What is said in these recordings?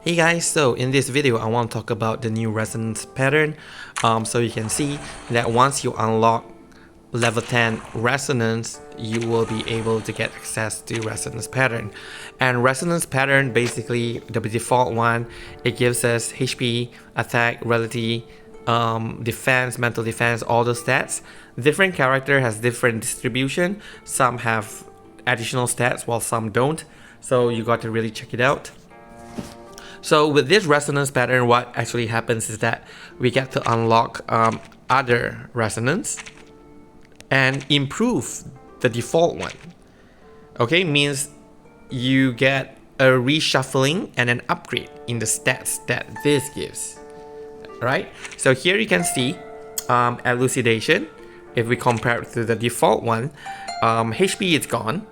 Hey guys, so in this video I want to talk about the new resonance pattern. So you can see that once you unlock level 10 resonance, you will be able to get access to resonance pattern. And resonance pattern, basically the default one, it gives us HP, attack, reality, defense, mental defense, all those stats. Different character has different distribution. Some have additional stats while some don't. So you got to really check it out. So with this resonance pattern, what actually happens is that we get to unlock other resonance and improve the default one. Okay, means you get a reshuffling and an upgrade in the stats that this gives. Right? So here you can see elucidation. If we compare it to the default one, HP is gone,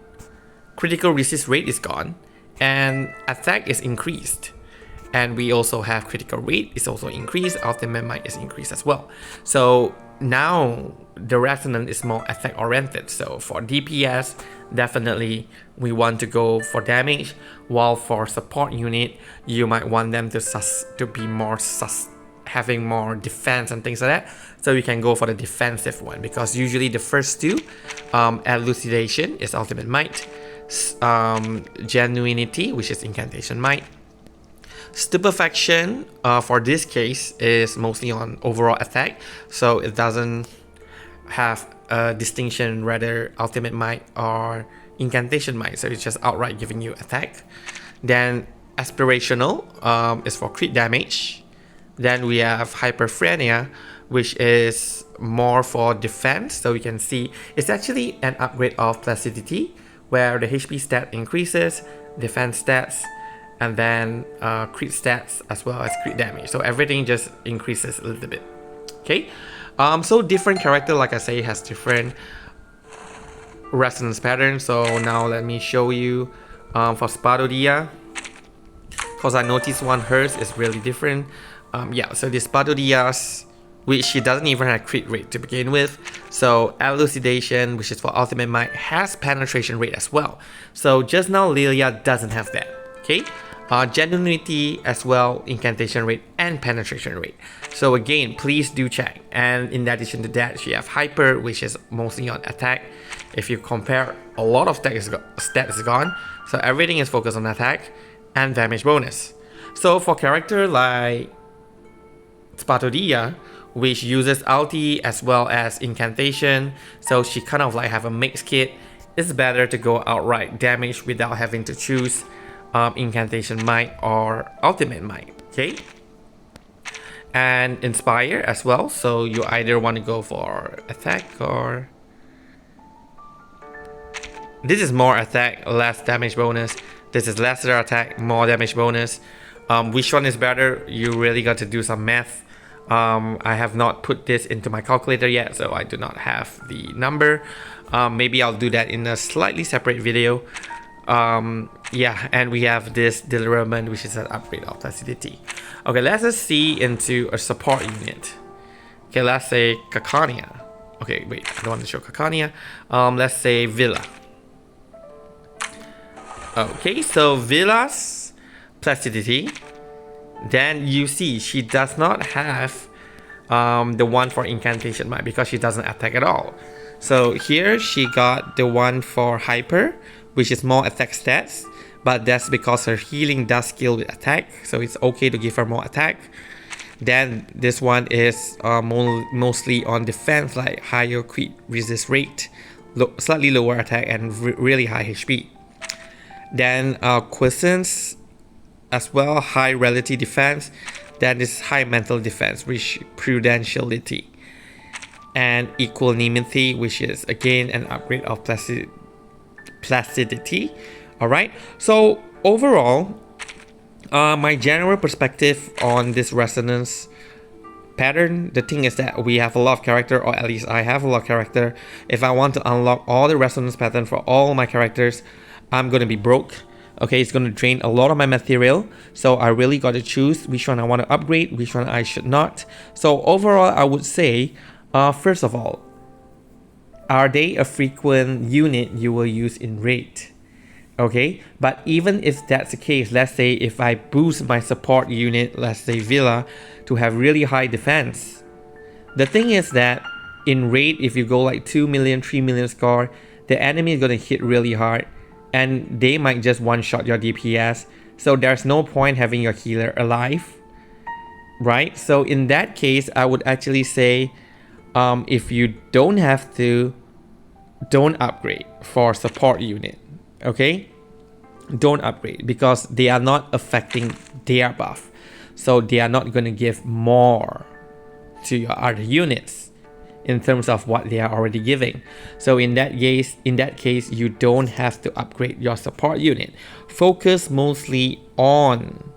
critical resist rate is gone, and attack is increased. And we also have critical rate is also increased, ultimate might is increased as well. So now the resonance is more attack oriented. So for DPS, definitely we want to go for damage, while for support unit, you might want them to be more having more defense and things like that. So you can go for the defensive one, because usually the first two, elucidation is ultimate might, genuinity, which is incantation might. Stupefaction for this case is mostly on overall attack, so it doesn't have a distinction whether ultimate might or incantation might, so it's just outright giving you attack. Then aspirational is for crit damage. Then we have hyperphrenia, which is more for defense, so you can see it's actually an upgrade of placidity, where the HP stat increases, defense stats, and then crit stats as well as crit damage. So everything just increases a little bit. Okay, so different character, like I say, has different resonance patterns. So now let me show you for Spathodea, because I noticed hers is really different. Yeah, so this Spathodea's, which she doesn't even have crit rate to begin with. So elucidation, which is for ultimate might, has penetration rate as well. So just now Lilya doesn't have that. Okay, genuinity as well, incantation rate and penetration rate. So again, please do check. And in addition to that, she have hyper, which is mostly on attack. If you compare, a lot of stats is gone, so everything is focused on attack and damage bonus. So for character like Spathodea, which uses ulti as well as incantation, so she kind of like have a mixed kit, it's better to go outright damage without having to choose incantation might or ultimate might. Okay, and inspire as well, so you either want to go for attack or this is more attack, less damage bonus. This is lesser attack, more damage bonus. Which one is better? You really got to do some math. I have not put this into my calculator yet, so I do not have the number. Maybe I'll do that in a slightly separate video. Yeah, and we have this deliverment, which is an upgrade of placidity. Okay, let's just see into a support unit. Okay, let's say Kakania. Okay, wait, I don't want to show Kakania. Let's say Villa. Okay, so Villa's placidity. Then you see she does not have the one for incantation might, because she doesn't attack at all. So here she got the one for hyper, which is more attack stats, but that's because her healing does scale with attack, so it's okay to give her more attack. Then this one is mostly on defense, like higher crit resist rate, slightly lower attack, and really high HP. Then quiescence as well, high relative defense. Then is high mental defense, which prudentiality, and equanimity, which is again an upgrade of placidity. All right, so overall, my general perspective on this resonance pattern, the thing is that we have a lot of character, or at least I have a lot of character. If I want to unlock all the resonance pattern for all my characters, I'm gonna be broke. Okay, it's gonna drain a lot of my material, so I really got to choose which one I want to upgrade, which one I should not. So overall, I would say, first of all, are they a frequent unit you will use in raid? Okay, but even if that's the case, let's say if I boost my support unit, let's say Villa, to have really high defense, the thing is that in raid, if you go like 2 million, 3 million score, the enemy is going to hit really hard and they might just one-shot your DPS. So there's no point having your healer alive, right? So in that case, I would actually say if you don't have to, don't upgrade for support unit, okay? Don't upgrade because they are not affecting their buff. So they are not going to give more to your other units in terms of what they are already giving. So in that case, you don't have to upgrade your support unit. Focus mostly on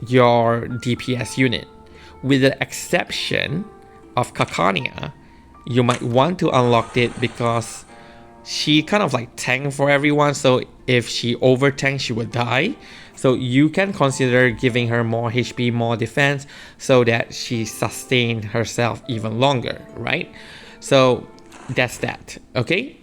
your DPS unit. With the exception of Kakania, you might want to unlock it because she kind of like tank for everyone, so if she over tank, she would die. So you can consider giving her more HP, more defense, so that she sustain herself even longer, right? So that's that, okay?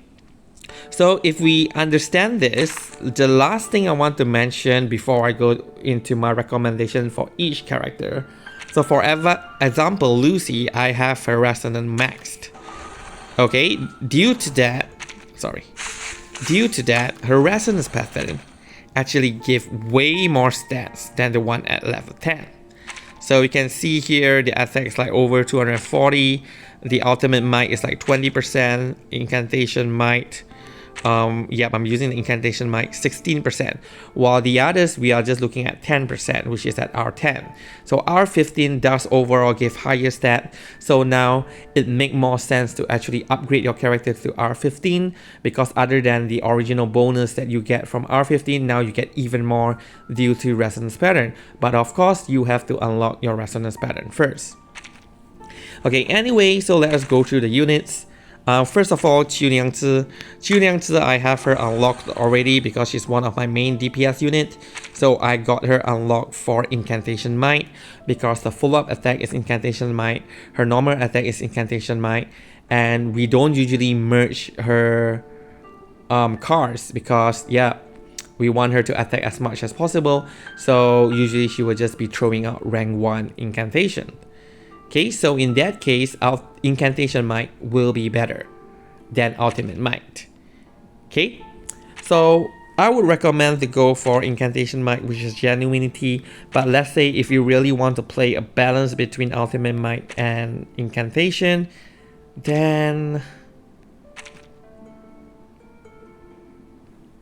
So if we understand this, the last thing I want to mention before I go into my recommendation for each character. So for example, Lucy, I have her resonance maxed. Okay, due to that, her resonance pattern actually give way more stats than the one at level 10. So you can see here the attack is like over 240, the ultimate might is like 20%, incantation might, yep, I'm using the incantation might 16%, while the others we are just looking at 10%, which is at R10. So R15 does overall give higher stat, so now it makes more sense to actually upgrade your character to R15, because other than the original bonus that you get from R15, now you get even more due to resonance pattern. But of course, you have to unlock your resonance pattern first. Okay, anyway, so let us go through the units. First of all, Qiuliangzi, I have her unlocked already because she's one of my main DPS unit. So I got her unlocked for Incantation Might because the full-up attack is Incantation Might, her normal attack is Incantation Might, and we don't usually merge her cards because, yeah, we want her to attack as much as possible. So usually she will just be throwing out rank 1 Incantation. Okay, so in that case, our Incantation Might will be better than Ultimate Might. Okay, so I would recommend to go for Incantation Might, which is Genuinity. But let's say if you really want to play a balance between Ultimate Might and Incantation, then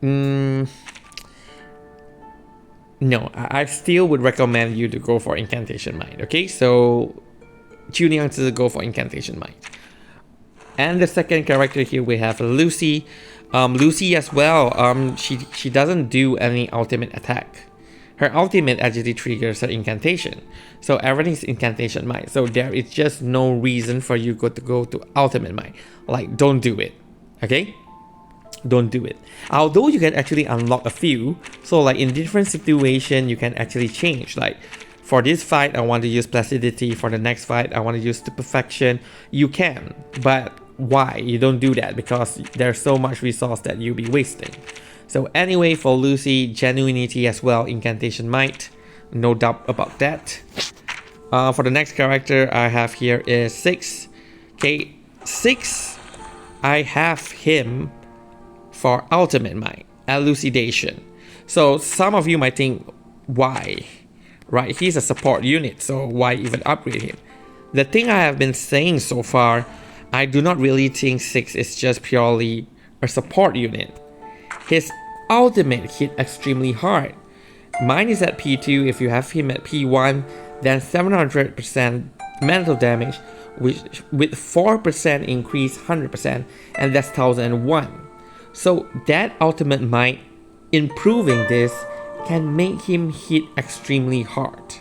no, I still would recommend you to go for Incantation Might. Okay, so Qiuliangzi, go for Incantation Might. And the second character here we have Lucy. Lucy as well, she doesn't do any ultimate attack. Her ultimate actually triggers her incantation. So everything is Incantation Might. So there is just no reason for you to go to Ultimate Might. Like, don't do it. Okay? Don't do it. Although you can actually unlock a few. So like in different situations, you can actually change. Like, for this fight, I want to use Placidity. For the next fight, I want to use Stupefaction. You can, but why? You don't do that because there's so much resource that you'll be wasting. So anyway, for Lucy, Genuinity as well, Incantation Might. No doubt about that. For the next character I have here is 6. Okay, 6, I have him for Ultimate Might, Elucidation. So some of you might think, why? Right, he's a support unit, so why even upgrade him? The thing I have been saying so far, I do not really think 6 is just purely a support unit. His ultimate hit extremely hard. Mine is at P2, if you have him at P1, then 700% mental damage, which with 4% increase 100%, and that's 1001. So that ultimate might, improving this, can make him hit extremely hard.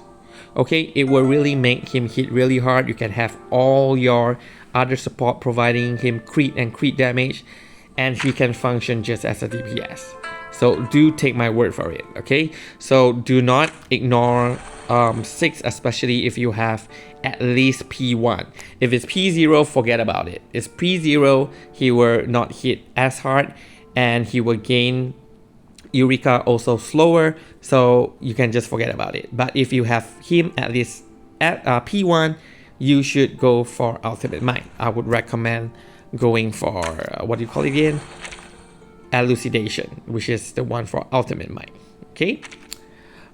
Okay, it will really make him hit really hard. You can have all your other support providing him crit and crit damage, and he can function just as a DPS. So do take my word for it, okay? So do not ignore 6, especially if you have at least P1. If it's P0, forget about it. It's P0, he will not hit as hard, and he will gain Eureka also slower, so you can just forget about it. But if you have him at least at P1, you should go for Ultimate Might. I would recommend going for what do you call it again? Elucidation, which is the one for Ultimate Might. Okay.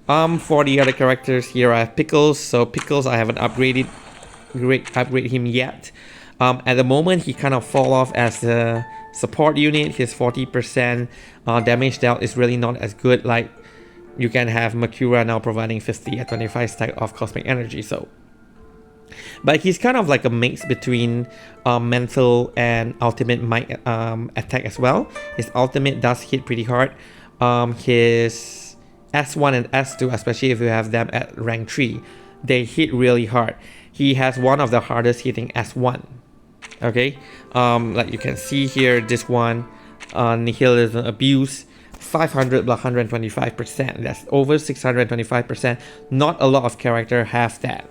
For the other characters here, I have Pickles. So Pickles, I haven't upgrade him yet. At the moment, he kind of fall off as a support unit. His 40% damage dealt is really not as good. Like you can have Makura now providing 50 at 25 stack of cosmic energy. So, but he's kind of like a mix between mental and ultimate might attack as well. His ultimate does hit pretty hard. His S1 and S2, especially if you have them at rank 3, they hit really hard. He has one of the hardest hitting S1. Okay, like you can see here, this one, Nihilism Abuse, 500 plus 125%. That's over 625%. Not a lot of character have that.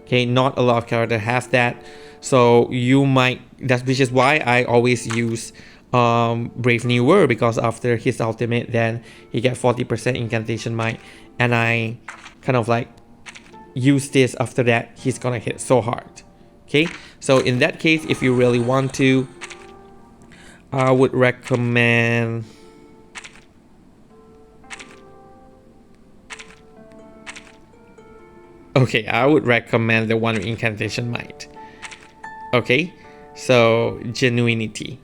Okay, not a lot of character have that. So you might, which is why I always use Brave New World, because after his ultimate, then he get 40% incantation might, and I kind of like use this after that. He's gonna hit so hard. Okay, so in that case, if you really want to, I would recommend the one with incantation might. Okay, so genuinity.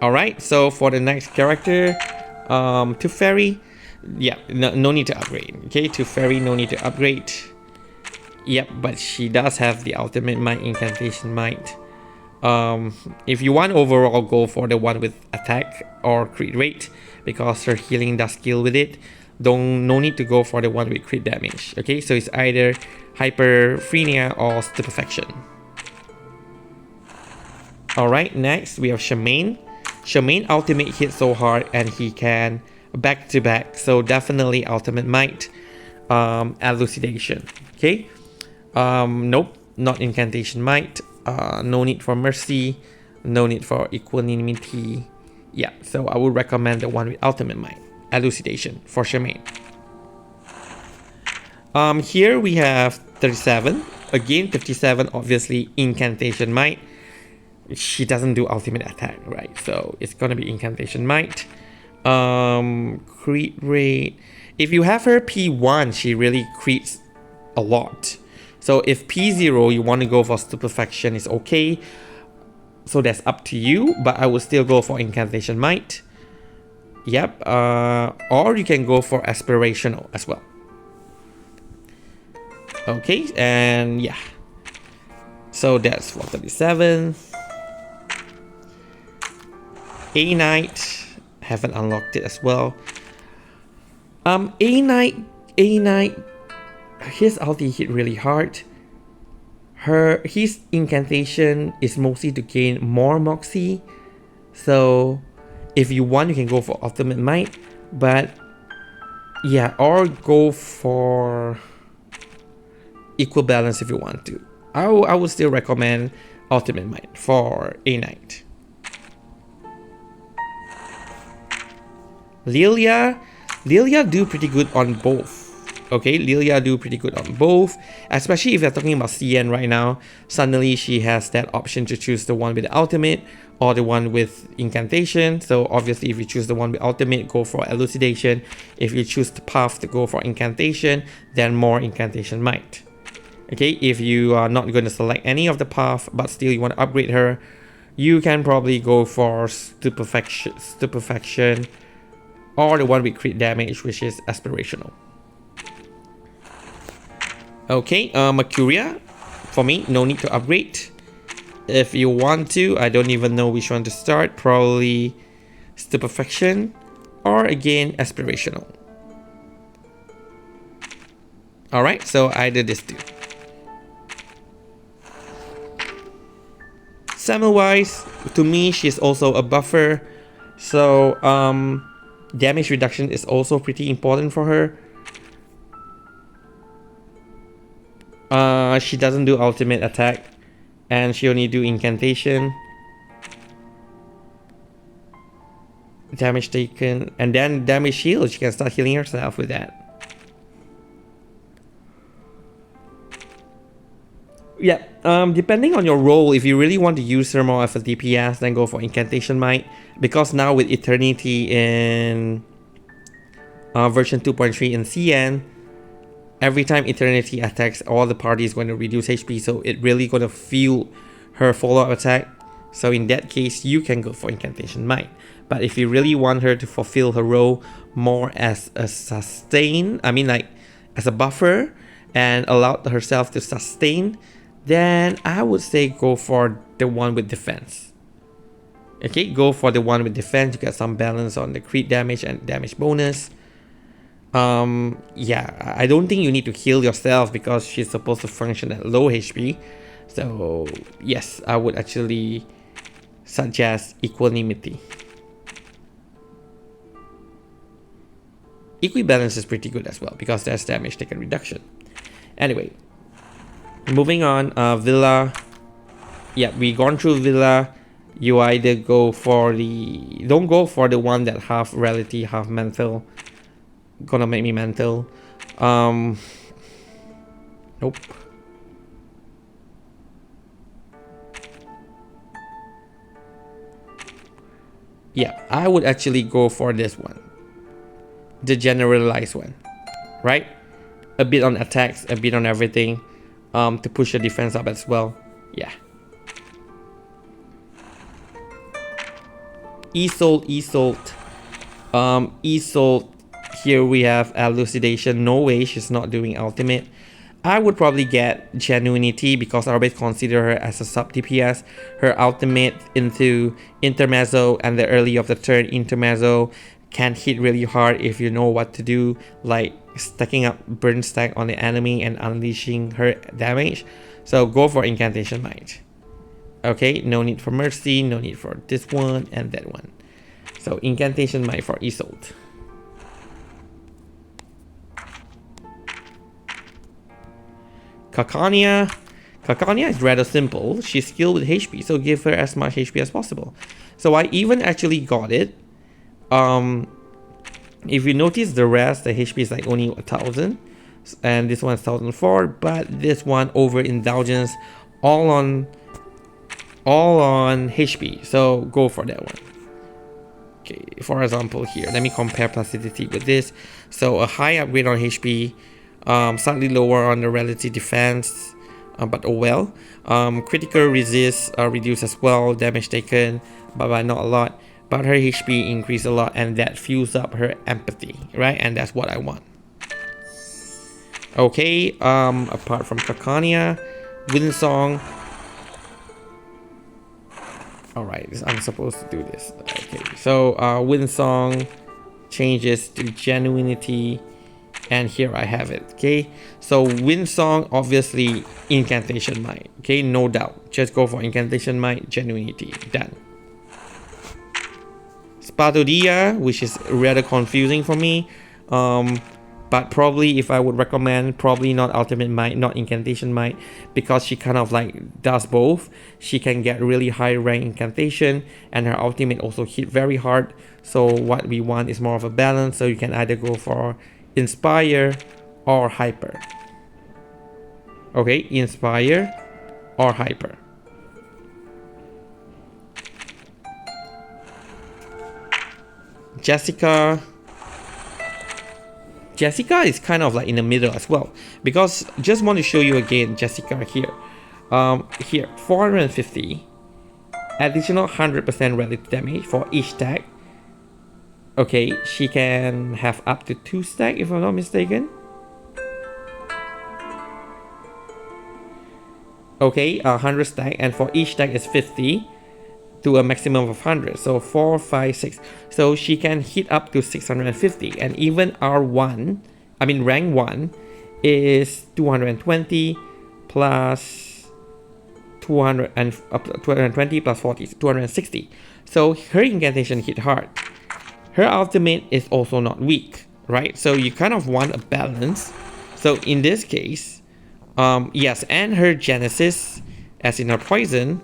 Alright, so for the next character, to Fairy, yeah, no need to upgrade. Okay, to Fairy, no need to upgrade. Yep, but she does have the ultimate might, incantation might. If you want overall, go for the one with attack or crit rate, because her healing does skill with it. No need to go for the one with crit damage. Okay, so it's either Hyperphrenia or Stupefaction. Alright, next we have Shamane. Shamane ultimate hits so hard and he can back to back, so definitely ultimate might, elucidation. Okay, nope, not incantation might. No need for mercy, no need for equanimity. Yeah, so I would recommend the one with ultimate might, elucidation, for Shamane. Here we have 37. Again, 57, obviously incantation might. She doesn't do ultimate attack, right? So it's gonna be incantation might. Crit rate. If you have her P1, she really crits a lot. So if P0 you want to go for stupefaction, is okay. So that's up to you, but I would still go for incantation might. Yep. Or you can go for aspirational as well. Okay, and yeah. So that's 137. A Knight, haven't unlocked it as well. A Knight, his ulti hit really hard. His incantation is mostly to gain more Moxie. So if you want, you can go for ultimate might, but yeah, or go for equal balance if you want to. I would still recommend ultimate might for A Knight. Lilya do pretty good on both. Okay, Lilya do pretty good on both, especially if you're talking about CN right now. Suddenly she has that option to choose the one with the ultimate or the one with incantation. So obviously if you choose the one with ultimate, go for elucidation. If you choose the path to go for incantation, then more incantation might. Okay, if you are not going to select any of the path but still you want to upgrade her, you can probably go for stupefaction or the one with crit damage, which is aspirational. Okay, Mercuria, for me, no need to upgrade. If you want to, I don't even know which one to start. Probably stupefaction or again aspirational. Alright, so either this two. Samwise, to me, she's also a buffer. So damage reduction is also pretty important for her. She doesn't do ultimate attack and she only do incantation. damage taken, and then damage heal. She can start healing herself with that. Yeah, depending on your role, if you really want to use her more as a DPS, then go for Incantation Might. Because now with Eternity in version 2.3 in CN, every time Eternity attacks, all the party is going to reduce HP, so it really going to fuel her follow-up attack. So in that case, you can go for Incantation Might. But if you really want her to fulfill her role more as a sustain, I mean like as a buffer, and allow herself to sustain, then I would say go for the one with defense. Okay, go for the one with defense. You get some balance on the crit damage and damage bonus. Yeah, I don't think you need to heal yourself because she's supposed to function at low HP. So yes, I would actually suggest Equanimity. Equibalance is pretty good as well because there's damage taken reduction. Anyway, moving on, Villa. Yeah, we gone through Villa. You either go for the... Don't go for the one that half reality, half mental. Gonna make me mental. Nope. Yeah, I would actually go for this one. The generalized one. Right? A bit on attacks, a bit on everything. To push the defense up as well. Yeah. Isolde. Isolde. Here we have Elucidation. No way she's not doing ultimate. I would probably get Genuinity because I always consider her as a sub DPS. Her ultimate into Intermezzo and the early of the turn Intermezzo can hit really hard if you know what to do, like stacking up burn stack on the enemy and unleashing her damage. So go for Incantation Might. Okay, no need for Mercy, no need for this one and that one. So Incantation Might for Isolde. Kakania. Kakania is rather simple. She's skilled with HP, so give her as much HP as possible. So I even actually got it. If you notice the rest, the HP is like only 1000, and this one's 1004, but this one overindulgence, all on HP. So go for that one. Okay, for example here, let me compare Placidity with this. So a high upgrade on HP, slightly lower on the relative defense, but oh well. Critical resist reduced as well, damage taken, but by not a lot. But her HP increased a lot, and that fuels up her empathy, right? And that's what I want. Okay, apart from Kakania, Windsong. Alright, I'm supposed to do this. Okay, so Windsong changes to Genuinity, and here I have it. Okay, so Windsong, obviously Incantation Might. Okay, no doubt. Just go for Incantation Might, Genuinity. Done. Spathodea, which is rather confusing for me, but probably if I would recommend, probably not Ultimate Might, not Incantation Might, because she kind of like does both. She can get really high rank incantation, and her ultimate also hit very hard. So what we want is more of a balance, so you can either go for Inspire or Hyper. Okay, Inspire or Hyper. Jessica is kind of like in the middle as well, because just want to show you again Jessica here. Here 450 additional 100% relative damage for each stack. Okay, she can have up to 2 stack if I'm not mistaken. Okay, 100 stack, and for each stack is 50 to a maximum of 100, so 4, 5, 6. So she can hit up to 650, and even R1, I mean rank 1, is 220 plus 200 and up to 220 plus 40, 260. So her incantation hit hard. Her ultimate is also not weak, right? So you kind of want a balance. So in this case, yes, and her Genesis, as in her poison,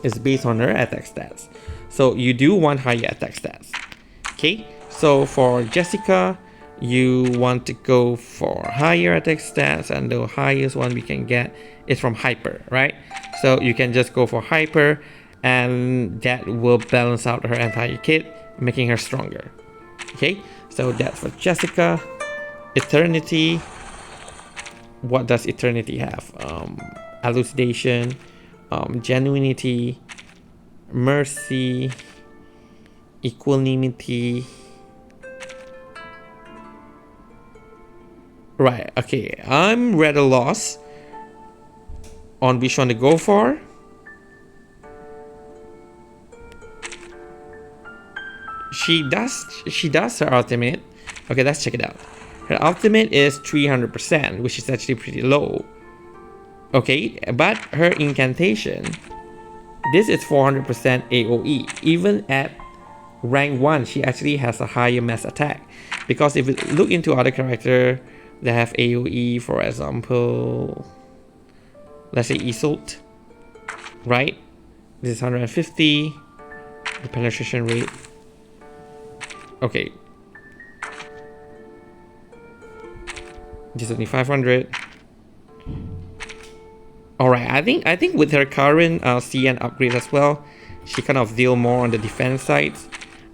is based on her attack stats. So you do want higher attack stats. Okay, so for Jessica, you want to go for higher attack stats, and the highest one we can get is from Hyper, right? So you can just go for Hyper, and that will balance out her entire kit, making her stronger. Okay, so that's for Jessica. Eternity. What does Eternity have? Elucidation, Genuinity, Mercy, Equanimity. Right, okay, I'm rather lost on which one to go for. She does her ultimate. Okay, let's check it out. Her ultimate is 300%, which is actually pretty low. Okay, but her incantation, this is 400% AoE. Even at rank 1, she actually has a higher mass attack. Because if you look into other characters that have AoE, for example, let's say Isolde, right? This is 150, the penetration rate. Okay. This is only 500. Alright, I think with her current CN upgrade as well, she kind of deal more on the defense side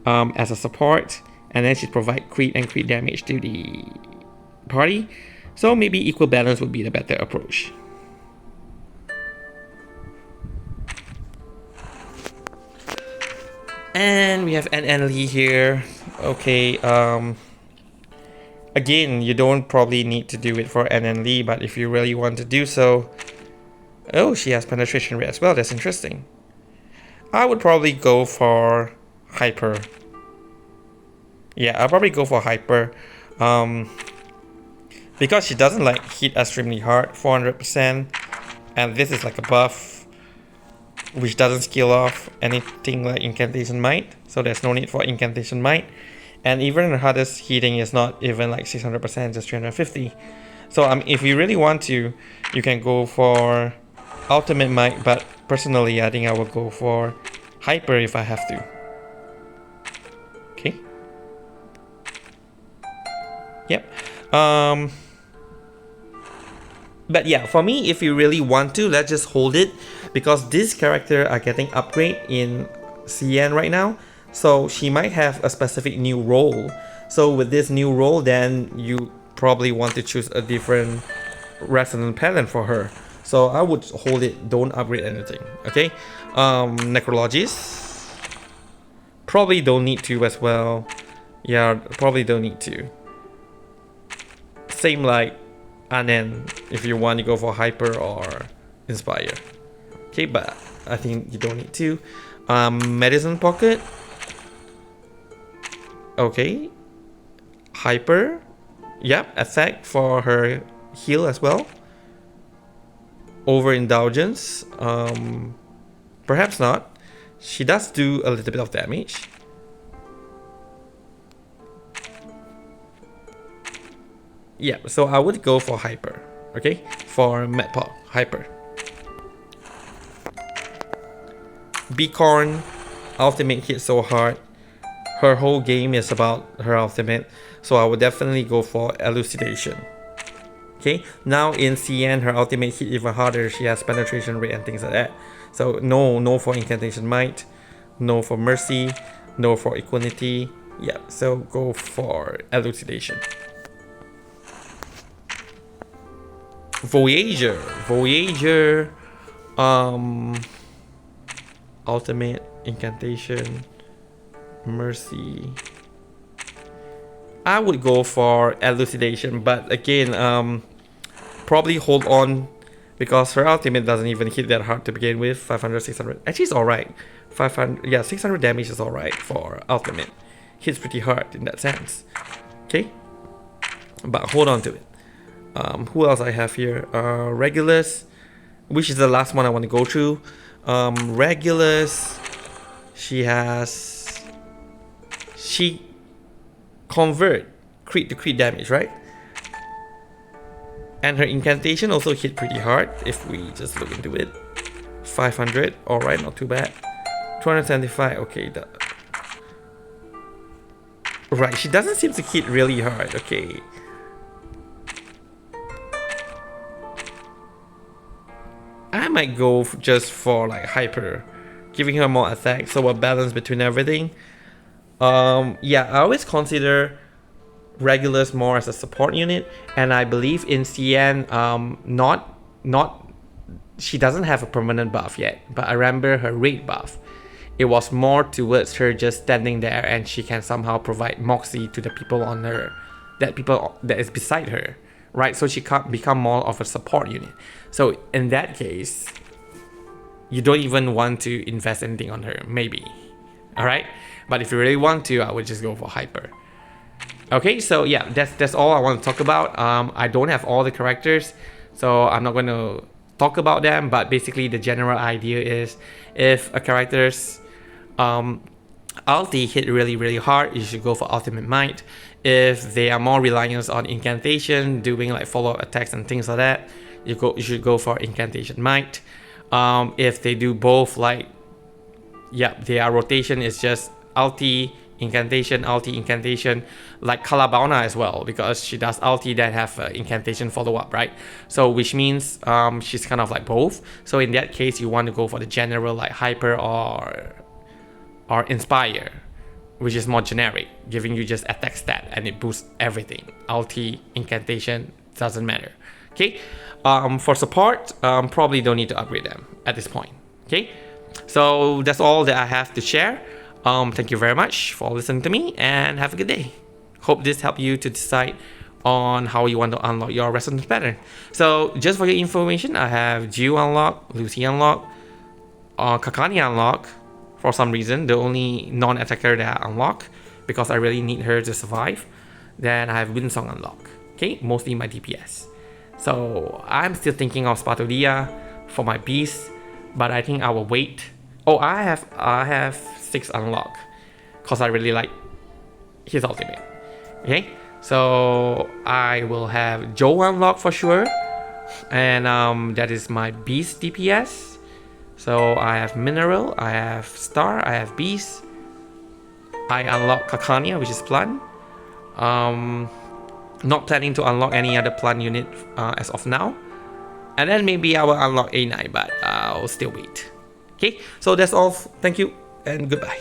as a support, and then she provide crit and crit damage to the party. So maybe equal balance would be the better approach. And we have Lee here. Okay, again, you don't probably need to do it for Lee, but if you really want to do so... Oh, she has penetration rate as well, that's interesting. I would probably go for Hyper. Yeah, I'll probably go for Hyper. Because she doesn't like hit extremely hard, 400%. And this is like a buff, which doesn't scale off anything like Incantation Might. So there's no need for Incantation Might. And even the hardest hitting is not even like 600%, just 350. So if you really want to, you can go for Ultimate Might, but personally I think I will go for Hyper if I have to. Okay. Yep. But yeah, for me, if you really want to, let's just hold it, because this character are getting upgrade in CN right now. So she might have a specific new role. So with this new role, then you probably want to choose a different resonant pattern for her. So I would hold it, don't upgrade anything, okay? Necrologist. Probably don't need to as well. Yeah, probably don't need to. Same like Anen, if you want to go for Hyper or Inspire. Okay, but I think you don't need to. Medicine Pocket. Okay. Hyper. Yep, attack for her heal as well. Overindulgence. Perhaps not. She does do a little bit of damage. Yeah, so I would go for Hyper. Okay, for Medpop, Hyper. Bkorn, ultimate hit so hard. Her whole game is about her ultimate, so I would definitely go for Elucidation. Okay, now in CN, her ultimate hit even harder. She has penetration rate and things like that. So no for Incantation Might, no for Mercy, no for Equanimity. Yeah, so go for Elucidation. Voyager, ultimate, incantation, mercy. I would go for elucidation, but again, probably hold on, because her ultimate doesn't even hit that hard to begin with. 500, 600. Actually, it's alright. 500, yeah, 600 damage is alright for ultimate. Hits pretty hard in that sense. Okay, but hold on to it. Who else I have here? Regulus, which is the last one I want to go through. Regulus, she convert crit to crit damage, right? And her incantation also hit pretty hard if we just look into it. 500, alright, not too bad. 275. Okay, right, she doesn't seem to hit really hard. Okay. I might go just for like hyper, giving her more attack, so a balance between everything. Yeah, I always consider Regulus more as a support unit, and I believe in CN, not she doesn't have a permanent buff yet, but I remember her raid buff. It was more towards her just standing there, and she can somehow provide moxie to the people on her, that is beside her, right? So she can't become more of a support unit. So in that case, you don't even want to invest anything on her, maybe. All right, but if you really want to, I would just go for hyper. Okay, so yeah, that's all I want to talk about. I don't have all the characters, so I'm not going to talk about them, but basically the general idea is if a character's ulti hit really hard, you should go for ultimate might. If they are more reliant on incantation, doing like follow-up attacks and things like that, you should go for incantation might. If they do both, like, yeah, their rotation is just ulti, incantation, ulti, incantation, like Calabauna as well, because she does ulti then have incantation follow-up, right? So which means she's kind of like both. So in that case, you want to go for the general like hyper or inspire, which is more generic, giving you just attack stat and it boosts everything. Ulti, incantation, doesn't matter. Okay, for support, probably don't need to upgrade them at this point. Okay, so that's all that I have to share. Thank you very much for listening to me, and have a good day. Hope this helped you to decide on how you want to unlock your resonance pattern. So just for your information, I have Jiu unlock, Lucy unlock, Kakania unlock. For some reason, the only non-attacker that I unlock, because I really need her to survive. Then I have Windsong unlock. Okay, mostly my DPS. So I'm still thinking of Spathodea for my beast, but I think I will wait. Oh, I have 6 unlock, cause I really like his ultimate. Okay, so I will have Joe unlock for sure, and that is my beast DPS. So I have mineral, I have star, I have beast. I unlock Kakania, which is plant. Not planning to unlock any other plant unit as of now. And then maybe I will unlock A9, but I'll still wait. Okay, so that's all. Thank you and goodbye.